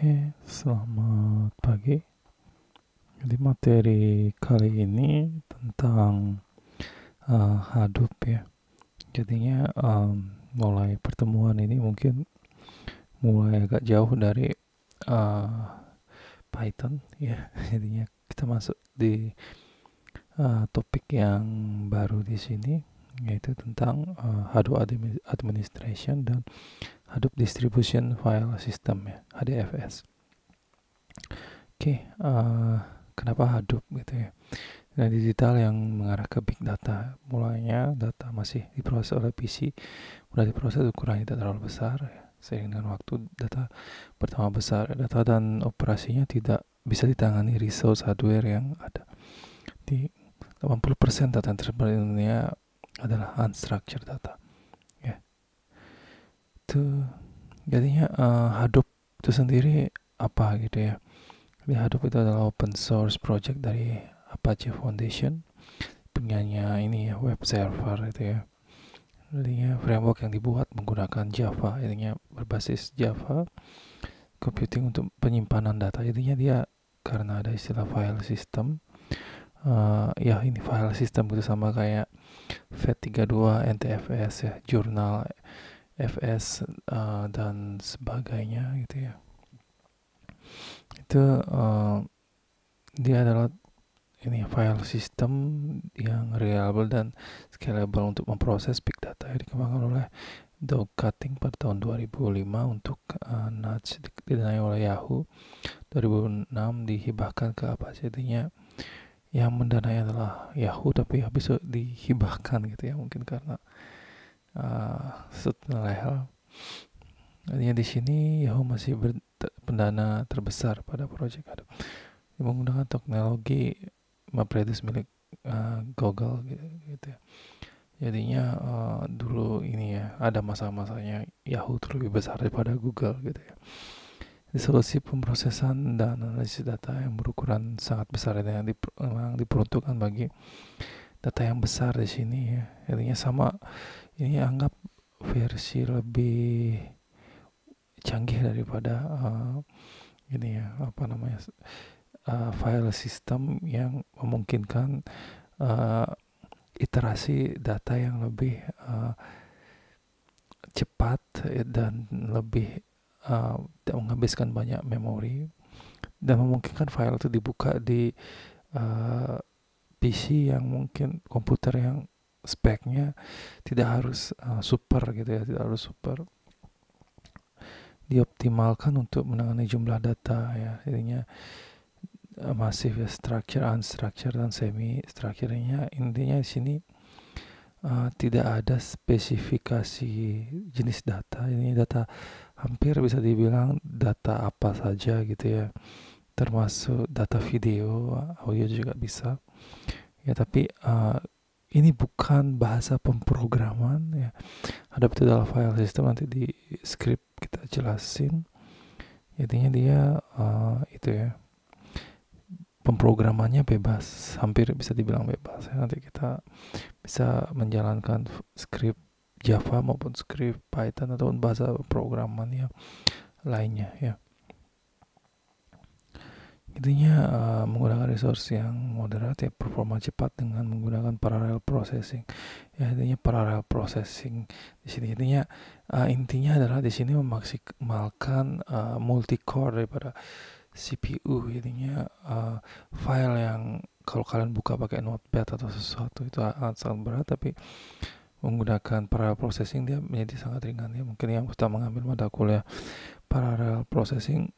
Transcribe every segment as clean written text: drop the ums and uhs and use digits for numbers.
Oke, selamat pagi. Jadi materi kali ini tentang Hadoop ya. Jadinya mulai pertemuan ini mungkin mulai agak jauh dari Python ya. Jadinya kita masuk di topik yang baru di sini, yaitu tentang Hadoop Administration dan Hadoop Distribution File System ya, HDFS. Oke, kenapa Hadoop gitu ya? Nah, digital yang mengarah ke big data. Mulanya data masih diproses oleh PC, mulai diproses ukurannya tidak terlalu besar. Ya. Seiring dengan waktu data pertama besar, data dan operasinya tidak bisa ditangani resource hardware yang ada. Di 80% data yang tersebar di dunia adalah unstructured data. Ya. Itu jadinya Hadoop itu sendiri apa gitu ya. Jadi Hadoop itu adalah open source project dari Apache Foundation, punyanya ini ya, web server itu ya. Jadinya framework yang dibuat menggunakan Java, jadinya berbasis Java computing untuk penyimpanan data. Jadinya dia karena ada istilah file system, ya ini file system itu sama kayak FAT32, NTFS ya, jurnal FS dan sebagainya gitu ya. Itu dia adalah ini file system yang reliable dan scalable untuk memproses big data yang dikembangkan oleh Doug Cutting pada tahun 2005 untuk Nudge didanai oleh Yahoo. 2006 dihibahkan ke Apache. Jadinya yang mendanai adalah Yahoo, tapi habis itu dihibahkan gitu ya, mungkin karena setelah hal. Jadinya di sini Yahoo masih pendana terbesar pada proyek Hadoop. Menggunakan teknologi MapReduce milik Google gitu ya. Jadinya dulu ini ya, ada masa-masanya Yahoo lebih besar daripada Google gitu ya. Di solusi pemrosesan dan analisis data yang berukuran sangat besar yang memang diperuntukkan bagi data yang besar di sini ya. Jadinya sama, ini anggap versi lebih canggih daripada ini ya, apa namanya, file system yang memungkinkan iterasi data yang lebih cepat dan lebih tidak menghabiskan banyak memori dan memungkinkan file itu dibuka di PC yang mungkin komputer yang speknya tidak harus super gitu ya, tidak harus super, dioptimalkan untuk menangani jumlah data ya. Jadinya masif ya, structure, unstructured dan semi structure-nya. Intinya di sini tidak ada spesifikasi jenis data. Ini data hampir bisa dibilang data apa saja gitu ya, termasuk data video, audio juga bisa ya. Tapi ini bukan bahasa pemrograman ya. Ada itu adalah file system, nanti di script kita jelasin. Jadinya dia itu ya, pemrogramannya bebas, hampir bisa dibilang bebas ya. Nanti kita bisa menjalankan script Java maupun script Python atau bahasa programan yang lainnya ya. Intinya menggunakan resource yang moderat ya, performa cepat dengan menggunakan parallel processing. Ya, intinya parallel processing di sini intinya adalah di sini memaksimalkan multi core daripada CPU. Intinya file yang kalau kalian buka pakai notepad atau sesuatu itu sangat berat, tapi menggunakan parallel processing dia menjadi sangat ringan ya. Mungkin yang sudah mengambil mata kuliah parallel processing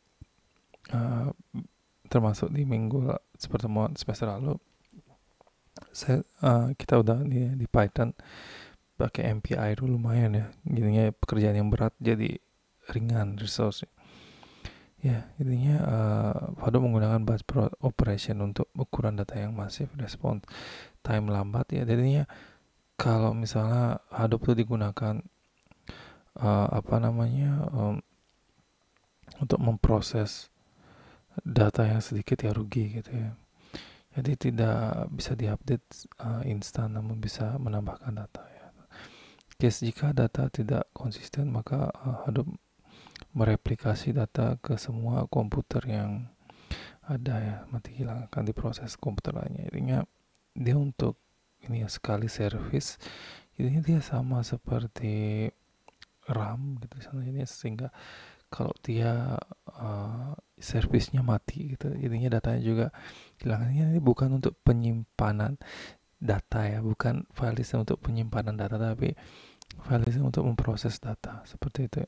termasuk di minggu pertemuan semester lalu, kita udah di Python pakai MPI dulu, lumayan ya. Jadinya pekerjaan yang berat jadi ringan resource ya. Jadinya Hadoop menggunakan batch operation untuk ukuran data yang masif, response time lambat ya. Jadinya kalau misalnya Hadoop itu digunakan untuk memproses data yang sedikit ya rugi gitu ya. Jadi tidak bisa diupdate instan, namun bisa menambahkan data ya. Jika data tidak konsisten, maka Hadoop mereplikasi data ke semua komputer yang ada ya, mati hilang akan diproses komputer lainnya. Intinya dia untuk ini ya, sekali service, intinya dia sama seperti RAM gitu misalnya, sehingga kalau dia servisnya mati gitu, intinya datanya juga hilangnya. Ini bukan untuk penyimpanan data ya, bukan file system untuk penyimpanan data, tapi file system untuk memproses data seperti itu.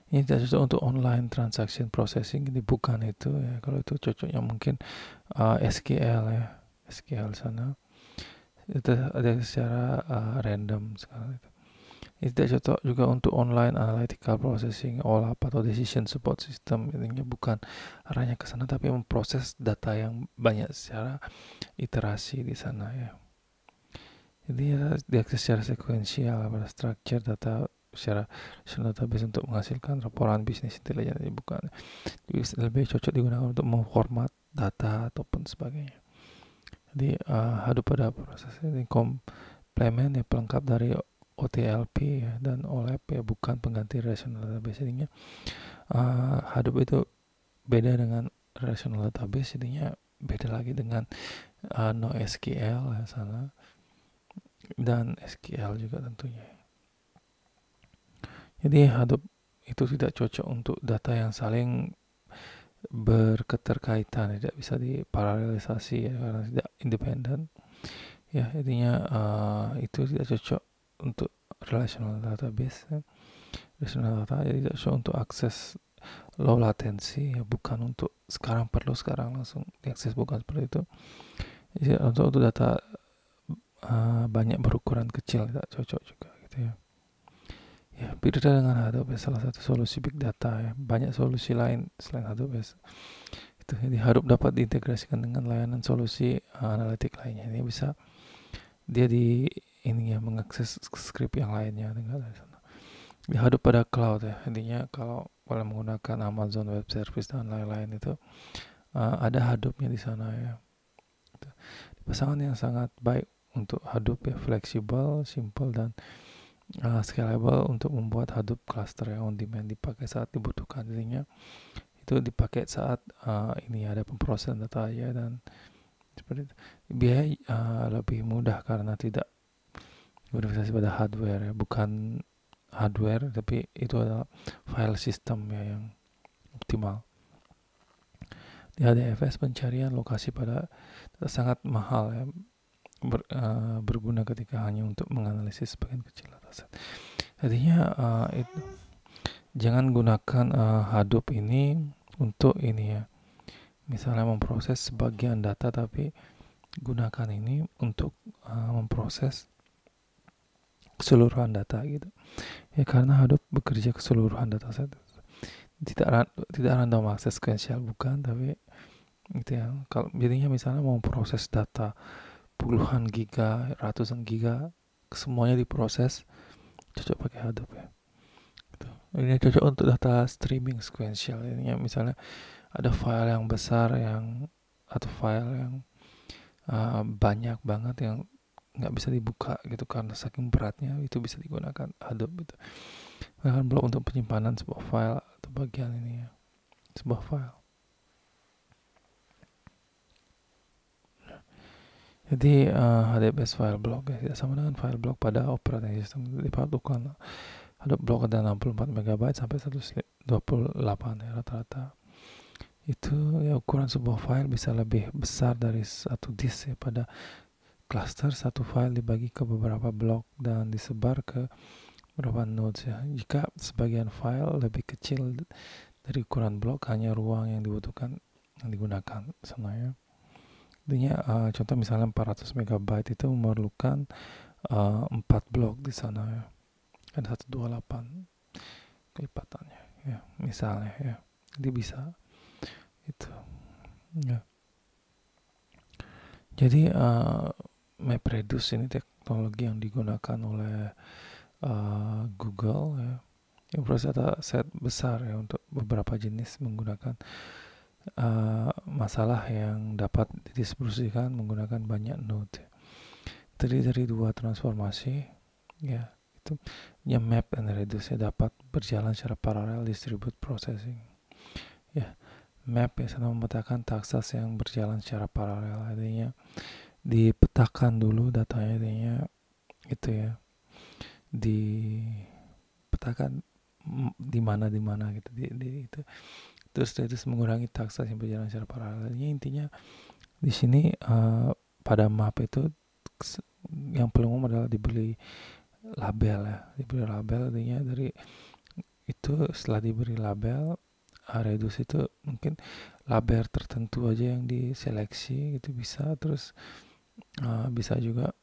Ini tidak cocok untuk online transaction processing, ini bukan itu ya. Kalau itu cocoknya mungkin SQL ya, SQL sana itu ada secara random sekarang itu. Ini tidak cocok juga untuk online analytical processing, OLAP atau decision support system. Intinya bukan arahnya ke sana, tapi memproses data yang banyak secara iterasi di sana ya. Jadi ya, diakses secara sekuensial pada structure data secara database untuk menghasilkan laporan bisnis intelijen. Jadi bukan, lebih cocok digunakan untuk memformat data ataupun sebagainya. Jadi Hadoop pada proses ini komplement ya, pelengkap dari OTLP ya, dan OLAP ya, bukan pengganti relational database. Jadinya Hadoop itu beda dengan relational database, jadinya beda lagi dengan NoSQL ya sana, dan SQL juga tentunya. Jadi Hadoop itu tidak cocok untuk data yang saling berketerkaitan, tidak bisa diparalelisasi ya, karena tidak independen ya. Intinya itu tidak cocok untuk relational database ya. Relational data jadi tidak cocok untuk akses low latency ya, bukan untuk sekarang langsung diakses, bukan seperti itu. Jadi untuk data banyak berukuran kecil tidak cocok juga gitu ya. Ya, beda dengan Hadoop salah satu solusi big data ya. Banyak solusi lain selain Hadoop itu. Jadi Hadoop dapat diintegrasikan dengan layanan solusi analitik lainnya. Ini bisa dia ini ya, mengakses script yang lainnya tinggal dari sana. Di Hadoop pada cloud ya. Intinya kalau menggunakan Amazon Web Service dan lain-lain itu ada Hadoopnya di sana ya. Pasangan yang sangat baik untuk Hadoop ya, fleksibel, simple, dan scalable untuk membuat Hadoop cluster yang on demand dipakai saat dibutuhkan. Intinya itu dipakai saat ini ada pemrosesan data aja, dan seperti itu. Biaya lebih mudah karena tidak berinvestasi pada hardware ya, bukan hardware tapi itu adalah file system ya yang optimal. Di HDFS pencarian lokasi pada data sangat mahal ya, berguna ketika hanya untuk menganalisis sebagian kecil dataset. Artinya itu jangan gunakan Hadoop ini untuk ini ya, misalnya memproses sebagian data, tapi gunakan ini untuk memproses keseluruhan data gitu ya, karena Hadoop bekerja keseluruhan dataset, tidak random access sequential, bukan, tapi gitu ya. Kalau jadinya misalnya mau proses data puluhan giga, ratusan giga, semuanya diproses, cocok pakai Hadoop ya. Gitu. Ini cocok untuk data streaming sequential. Ini misalnya ada file yang besar atau file yang banyak banget yang nggak bisa dibuka gitu karena saking beratnya, itu bisa digunakan Hadoop gitu. Bahkan blok untuk penyimpanan sebuah file atau bagian ini ya, sebuah file. Jadi HDFS file block ya, tidak sama dengan file block pada operating system. Dipadukan Hadoop block ada 64 MB sampai 128 ya rata-rata. Itu ya, ukuran sebuah file bisa lebih besar dari satu disk ya. Pada cluster satu file dibagi ke beberapa blok dan disebar ke beberapa nodes ya. Jika sebagian file lebih kecil dari ukuran blok, hanya ruang yang dibutuhkan yang digunakan sana ya. Intinya contoh misalnya 400 MB itu memerlukan 4 blok di sana ya. Ada 128 kelipatannya ya, misalnya ya. Jadi bisa itu ya. Jadi MapReduce ini teknologi yang digunakan oleh Google ya. Yang proses data set besar ya untuk beberapa jenis menggunakan masalah yang dapat didistribusikan menggunakan banyak node. Terdiri dari dua transformasi ya, itu ya map and reduce dapat berjalan secara paralel distribute processing. Ya, map biasanya memetakan taksas yang berjalan secara paralel, artinya dipetakan dulu datanya, artinya itu ya, dipetakan di mana gitu di itu, terus mengurangi taksas yang berjalan secara paralel. Intinya di sini pada map itu yang paling umum adalah diberi label ya, artinya dari itu setelah diberi label reduce itu mungkin label tertentu aja yang diseleksi gitu bisa, terus bisa juga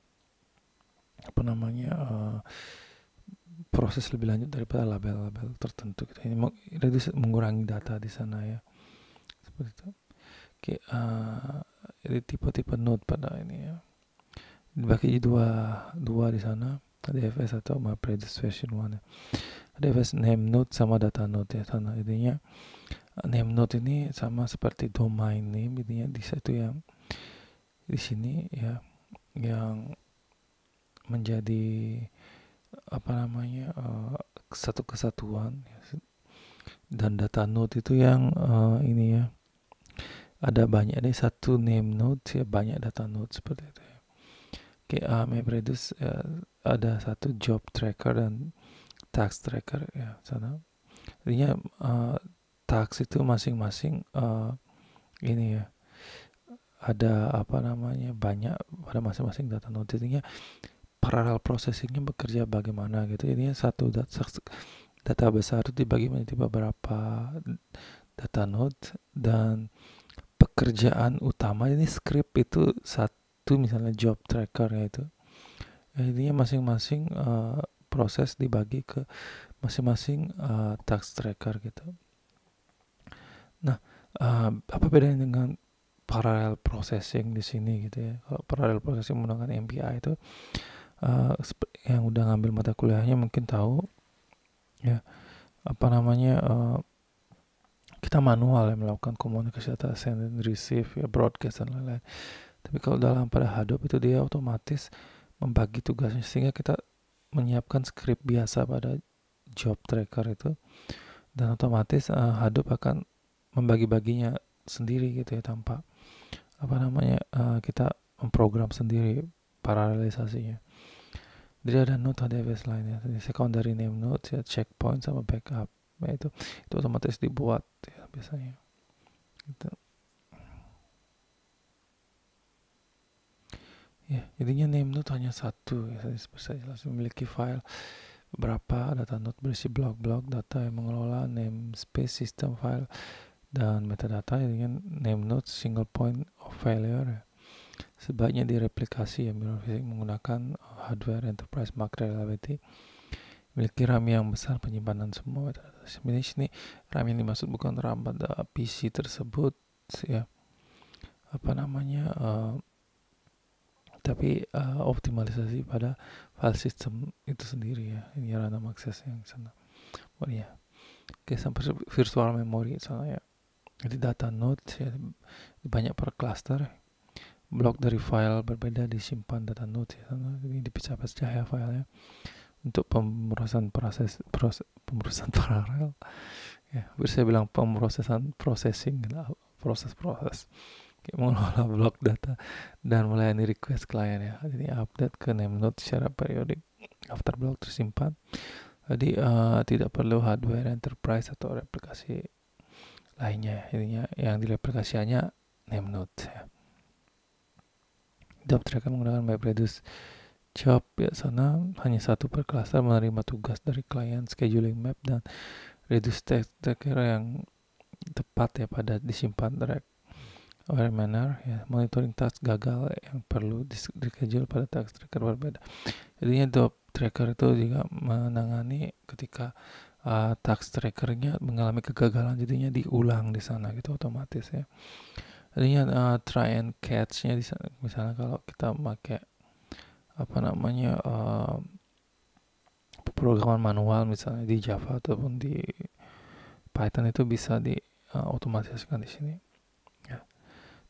proses lebih lanjut daripada label-label tertentu gitu. Ini reduce mengurangi data di sana ya, seperti itu. Oke, jadi tipe-tipe node pada ini ya dibagi dua di sana, DFS atau MapReduce version 1 ya. DFS name node sama data node ya sana. Intinya name node ini sama seperti domain name, intinya di satu yang di sini ya yang menjadi satu kesatuan ya. Dan data node itu yang ini ya ada banyak, ada satu name node ya banyak data node seperti itu ya. Oke, MapReduce ada satu job tracker dan task tracker ya sana. Artinya task itu masing-masing ini ya ada banyak pada masing-masing data node. Jadinya parallel processingnya bekerja bagaimana gitu. Ini satu data besar itu dibagi menjadi beberapa data node, dan pekerjaan utama ini script itu satu, misalnya job tracker ya itu. Intinya masing-masing proses dibagi ke masing-masing task tracker gitu. Nah, apa bedanya dengan parallel processing di sini gitu ya? Kalau parallel processing menggunakan MPI itu yang udah ngambil mata kuliahnya mungkin tahu ya, kita manual ya melakukan komunikasi data send and receive ya, broadcast dan lain-lain. Tapi kalau pada Hadoop itu dia otomatis membagi tugasnya, sehingga kita menyiapkan script biasa pada job tracker itu, dan otomatis Hadoop akan membagi-baginya sendiri gitu ya, tanpa kita memprogram sendiri paralelisasinya. Jadi ada node HDFS lainnya, secondary name node ya, checkpoint sama backup ya, itu otomatis dibuat ya biasanya gitu. Ya, jadinya name node hanya satu ya, bisa jelas memiliki file berapa data node berisi blok-blok data yang mengelola namespace system file dan metadata. Dengan name node single point of failure ya. Sebaiknya direplikasi ya, mirror physics menggunakan hardware enterprise mark reliability, memiliki RAM yang besar, penyimpanan semua metadata. Ini RAM yang dimaksud bukan RAM pada PC tersebut ya, tapi optimalisasi pada file system itu sendiri ya. Ini random access yang sana. Ya. Oke, sampai virtual memory sana ya. Jadi data node ya, banyak per cluster. Blok dari file berbeda disimpan data node ya sana. Ini dipecah-pecah ya filenya untuk pemrosesan pemrosesan paralel. Ya, saya bilang pemrosesan processing, proses. Mengelola blok data dan melayani request klien ya. Jadi update ke name node secara periodik after blok tersimpan. Jadi tidak perlu hardware enterprise atau replikasi lainnya. Intinya yang direplikasi hanya name node ya. Job tracker menggunakan MapReduce job ya sana, hanya satu per cluster, menerima tugas dari klien, scheduling map, dan reduce tracker yang tepat ya pada disimpan track aware manner ya, monitoring task gagal yang perlu di-schedule pada task tracker berbeda. Jadinya job tracker itu juga menangani ketika task trackernya mengalami kegagalan, jadinya diulang di sana gitu otomatis ya. Jadinya try and catch-nya di sana, misalnya kalau kita pakai programan manual misalnya di Java ataupun di Python, itu bisa di otomatiskan di sini.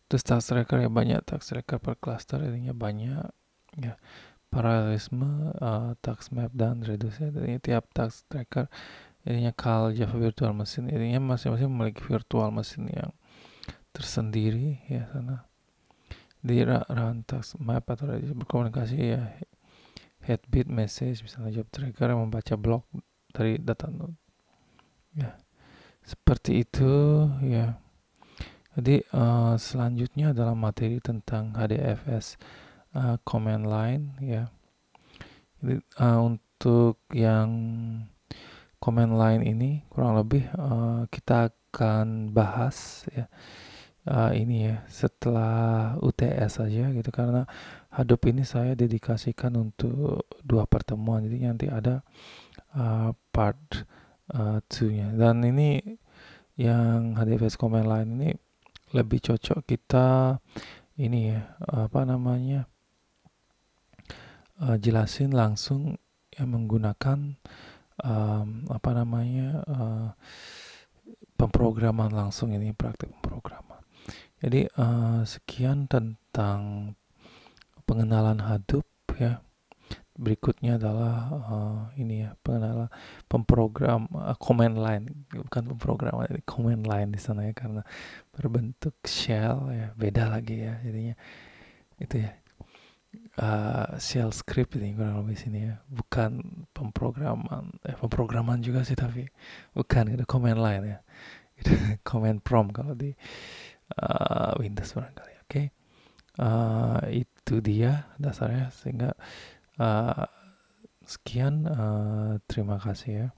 Terus task tracker ya, banyak task tracker per cluster, intinya banyak ya. paralelisme, task map dan reduce. Jadi tiap task tracker ininya call Java Virtual Machine, ininya masing-masing memiliki virtual machine yang tersendiri ya sana. Di run task map atau reduce berkomunikasi ya headbit message, misalnya job tracker yang membaca blok dari data node. Ya, seperti itu ya. Jadi selanjutnya adalah materi tentang HDFS command line ya. Jadi untuk yang command line ini kurang lebih kita akan bahas ya ini ya setelah UTS saja gitu, karena Hadoop ini saya dedikasikan untuk 2 pertemuan, jadi nanti ada part 2-nya. Dan ini yang HDFS command line ini lebih cocok kita ini ya jelasin langsung yang menggunakan pemrograman langsung, ini praktek pemrograman. Jadi sekian tentang pengenalan Hadoop ya. Berikutnya adalah ini ya, pengenalan command line, bukan pemrograman, command line di sana ya, karena berbentuk shell ya, beda lagi ya jadinya itu ya. Shell script ini kurang lebih sini ya, bukan pemrograman juga sih, tapi bukan, itu command line ya, itu command prompt kalau di Windows barangkali. Oke. Itu dia dasarnya, sehingga sekian, terima kasih ya.